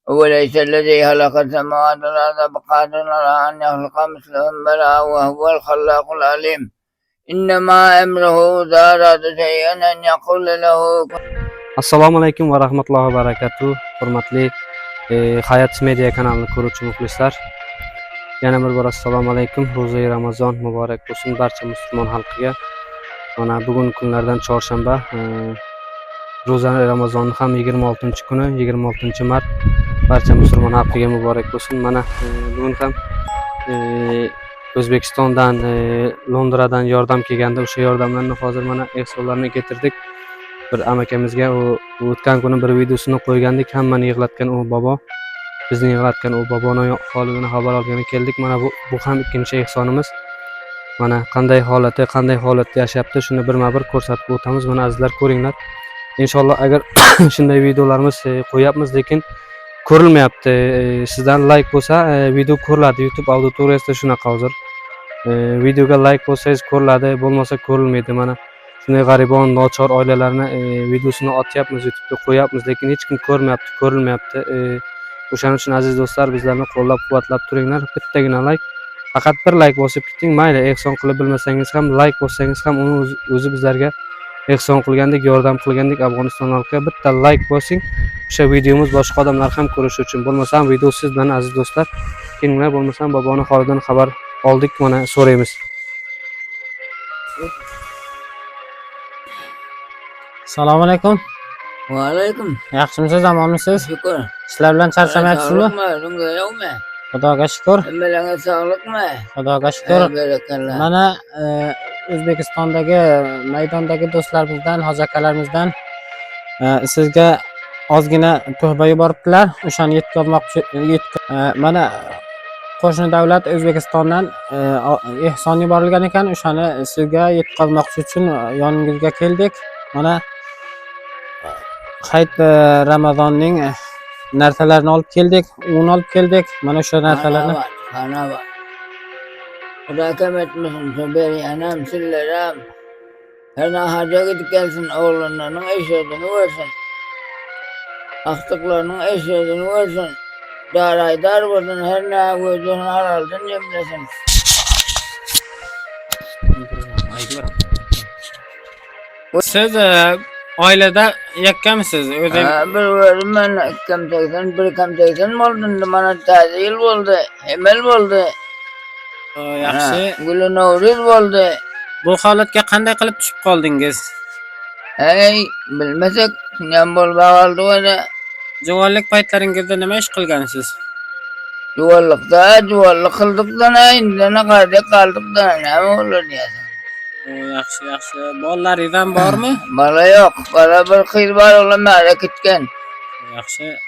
وليس الذي خلق السماوات والأرض بقادر على أن يخلق مثلهم بلى وهو الخلاق العليم إنما أمره إذا أراد شيئا أن يقول له. Assalomu alaykum va rahmatullohi va barakatuh. Hurmatli Hayat Media kanalini ko'ruvchi muxlislar. Yana bir bor assalomu alaykum. Ro'za Ramazon muborak bo'lsin barcha musulmon xalqiga. Mana bugun kunlardan chorshanba. Ro'za Ramazonni ham 26-kuni, 26-mart barcha musulmon xalqiga muborak bo'lsin. Mana bugun ham O'zbekistondan, Londradan yordam kelganda o'sha yordamlarni hozir mana ehsonlarni keltirdik. Bir amakamizga o'tgan kuni bir videosini qo'ygandik. Hammani yig'latgan u bobo, bizni yig'latgan u boboning holidan xabar olgani keldik. Mana bu ham ikkinchi ehsonimiz. Mana qanday holatda yashayapti, shuni birma-bir ko'rsatib o'tamiz. Mana azizlar ko'ringlar. Inshaalloh agar shunday videolarimiz qo'yapmiz, lekin ko'rilmayapti. Sizdan like bo'lsa, video ko'riladi. YouTube auditoriyasida shunaqa hozir. Videoga like bo'lsangiz ko'riladi, bo'lmasa ko'rilmaydi. Mana shunday g'aribon, nochor oilalarni videosini otyapmiz, YouTube'ga qo'yapmiz, lekin hech kim ko'rmayapti, ko'rilmayapti. O'shaning uchun aziz do'stlar, bizlarni qo'llab-quvvatlab turinglar. Bittagina like, faqat bir like bosib keting. Mayli, ehson qilib bilmasangiz ham, like bossangiz ham uni o'zi bizlarga ehson qilgandek, yordam qilgandek. Afg'oniston xalqiga bitta like bosing. O'sha videomiz boshqa odamlar ham ko'rishi uchun. Bo'lmasam video siz bilan aziz do'stlar, kelinglar, bo'lmasam boboni holidan xabar oldik, mana so'raymiz. Assalomu alaykum. Va alaykum. Yaxshimisiz, omonmisiz? Shukr. Ishlar bilan charchamayapsizmi? Bunga yo'qmi? Xudoga shukr. Hammalarga sog'likmi? Xudoga shukr. Barakalloh. Mana O'zbekistondagi maydondagi do'stlarimizdan, hoji akalarimizdan sizga ozgina tuhfa yuboribdilar. O'shani yetkazmoqchi. Mana qo'shni davlat O'zbekistondan ehson yuborilgan ekan. O'shani sizga yetkazmoqchi uchun yoningizga keldik. Mana Hayit Ramazonning narsalarini olib keldik, un olib keldik. Mana o'sha narsalarni Ana bor. Xudo kam etmesin, saberi anam sillaram. Her haja gidip gelsin oğlanlarının eşyadını versin. Aktıklarının eşyadını versin. Dar olsun, her ne koyduğunu araldın cemlesin. siz oilada yakkamisiz? Bir verim ben bir kam 80 oldun. Bana taze yıl oldu, emel oldu. Yaxshi. Gülü Novruz oldu. Bu holatga qanday qilib tushib qoldingiz? Hey, bilmesek, nem bolba oldu öyle. Juvonlik paytlaringizda nima ish qilgansiz? Juvallık kıldık da ne, indine kaldık da ne olur diyorsun. Yaxshi. Bolalaringizdan bormi? Bala yok, bala bir kıyır var oğlum merak etken. Yaxshi.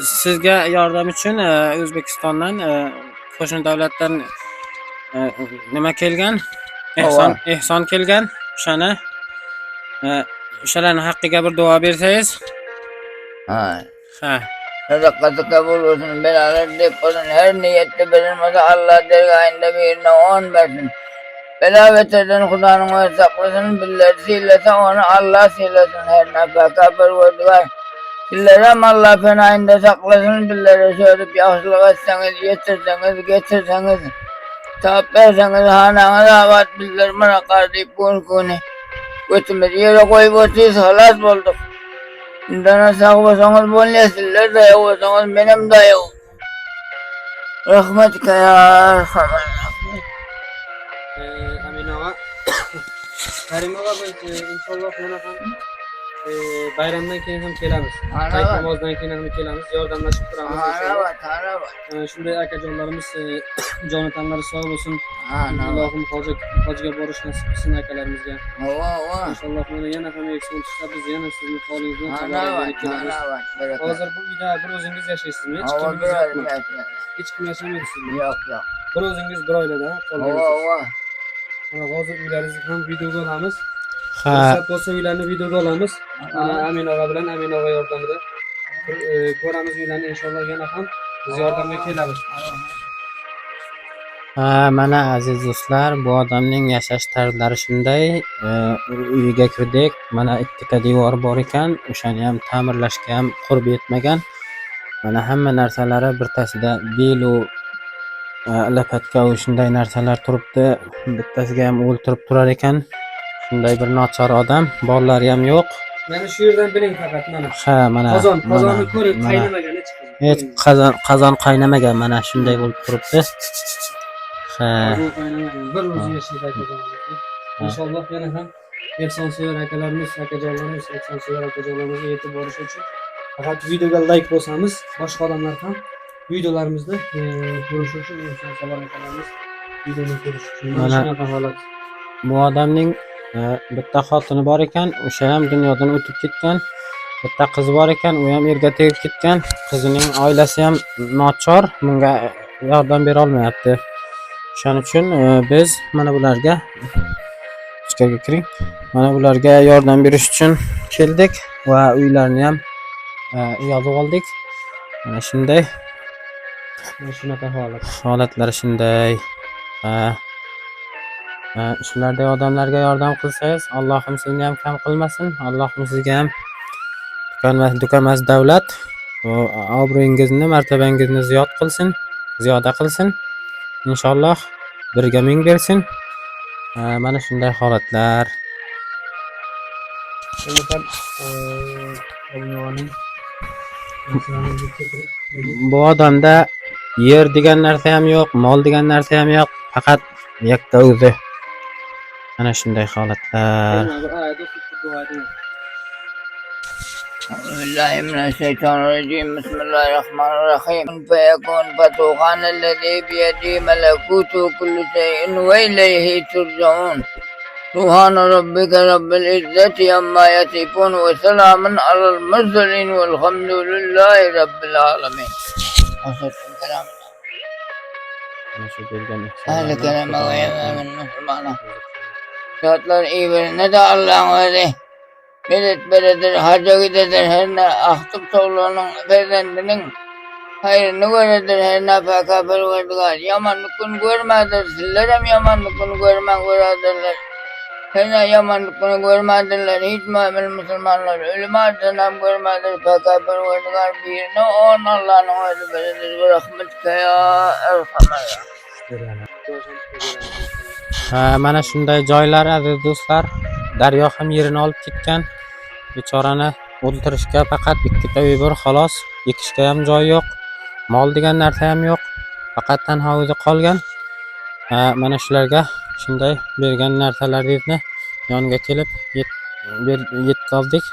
Sizga yordam uchun O'zbekistondan qo'shni davlatdan nima kelgan? Ehson kelgan. O'shalarning haqqiga bir duo bersangiz. Ha. Ha. Sadakatı kabul olsun, belalar deyip olsun, her niyette verilmesi Allah dergahinde birine 10 versin. Bela beterden Kudanın ve saklasın, billeri silesin, onu Allah silesin, her nefaka perverdigar. Billerim Allah fenayinde saklasın, billeri söyleyip yaxşılık etseniz, getirseniz, tavap verseniz, hananız avat billerime rakar deyip kuni. Götümüz yere koyup otuyuz, halas bulduk. İndana sağ olsanız bolya, sizler de yok olsanız benim de yok. Rahmetka ya Erhamer. Amin ağa. Karim ağa biz inşallah yana ham bayramdan keyin ham kelamiz. Hayit namozdan keyin ham kelamiz. Yordamlashib turamiz inshaalloh. Shunday akajonlarimiz jonatanlari sog' bo'lsin. Allohim hojiga borish nasib qilsin akalarimizga. Inshaalloh mana yana ham ekspon chiqsa biz yana sizni holingizdan xabar beramiz. Hozir bu uyda bir o'zingiz yashaysizmi? Hech kim yo'qmi? Hech kim yashamaysizmi? Yo'q. Bir o'zingiz bir oilada qolgansiz. Mana hozir uylaringizni ham videoga olamiz. Fursat bo'lsa uylarni videoga olamiz. Mana Amin og'a bilan Amin og'a yordamida ko'ramiz uylarni inshaalloh yana ham biz yordamga kelamiz. Mana aziz do'stlar, bu odamning yashash tarzlari shunday. Uyiga kirdik. Mana ikkita devor bor ekan, o'shani ham ta'mirlashga ham qurbi yetmagan. Mana hamma narsalari birtasida belu, lapatka shunday narsalar turibdi. Bittasiga ham o'ltirib turar ekan. Shunday bir nochor odam, bolalari ham yo'q. Mana shu yerdan biling faqat mana. Mana Qozonni ko'ring, qaynamagan hech qazon. hech qozon qaynamagan, mana shunday bo'lib turibdi. Qozon qaynamagan. Bir o'zi yashaydi qozonimizni. Inshaalloh yana ham ehsonsevar akalarimiz, akajonlarimiz, ehsonsevar akajonlarimizga yetib borish uchun faqat videoga like bosamiz, boshqa odamlar ham videolarimizni ko'rish uchun ehsonsevar akalarimiz videoni ko'rish uchun. Mana shunaqa holat. Bu odamning bitta xotini bor ekan, o'sha ham dunyodan o'tib ketgan. Bitta qizi bor ekan, u ham erga tegib ketgan. Qizining oilasi ham nochor, bunga yordam bera olmayapti. Shuning uchun biz mana bularga ichkariga kiring. Mana bularga yordam berish uchun keldik va uylarni ham yozib oldik. Mana shunday Shunaqa holatlar shunday. Shularday odamlarga yordam qilsangiz, Allohim sizni ham kam qilmasin. Allohim sizga ham dukamas davlat va obro'yingizni, martabangizni ziyoda qilsin. Inshaalloh birga ming bersin. Mana shunday holatlar. Bu odamda yer degan narsa ham yo'q, mol degan narsa ham yo'q, faqat yakka o'zi. Mana shunday holatlar. أعوذ بالله من الشيطان الرجيم بسم الله الرحمن الرحيم فيكون فتوخان الذي بيده ملكوت كل شيء وإليه ترجعون سبحان ربك رب العزة عما يصفون وسلام على المرسلين والحمد لله رب العالمين. أهل كلام ويا من مسلمانا Şartlar iyi birine de Allah'ın öyle beredir, hacca gidedir, her ne ahtıp toğluğunun efendinin hayrını göredir, her ne faka perverdigar. Yamanlıkını görmedir, sizler hem yamanlıkını görmen göredirler. Her ne yamanlıkını görmedirler, hiç mümin Müslümanlar ölüm ardından hem görmedir, faka perverdigar birine on Allah'ın öyle beredir ve rahmetke ya erhamer. Mana shunday joylar aziz do'stlar, daryo ham yerini olib ketgan. Bechorani o'ltirishga faqat ikkita uy bor xolos, ekishga ham joy yo'q, mol degan narsa ham yo'q, faqat tanho o'zi qolgan. Mana shularga shunday bergan narsalaringizni yoniga kelib yetkazdik.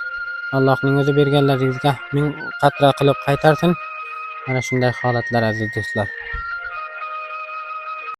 Allohning o'zi berganlaringizga ming qatra qilib qaytarsin. Mana shunday holatlar aziz do'stlar.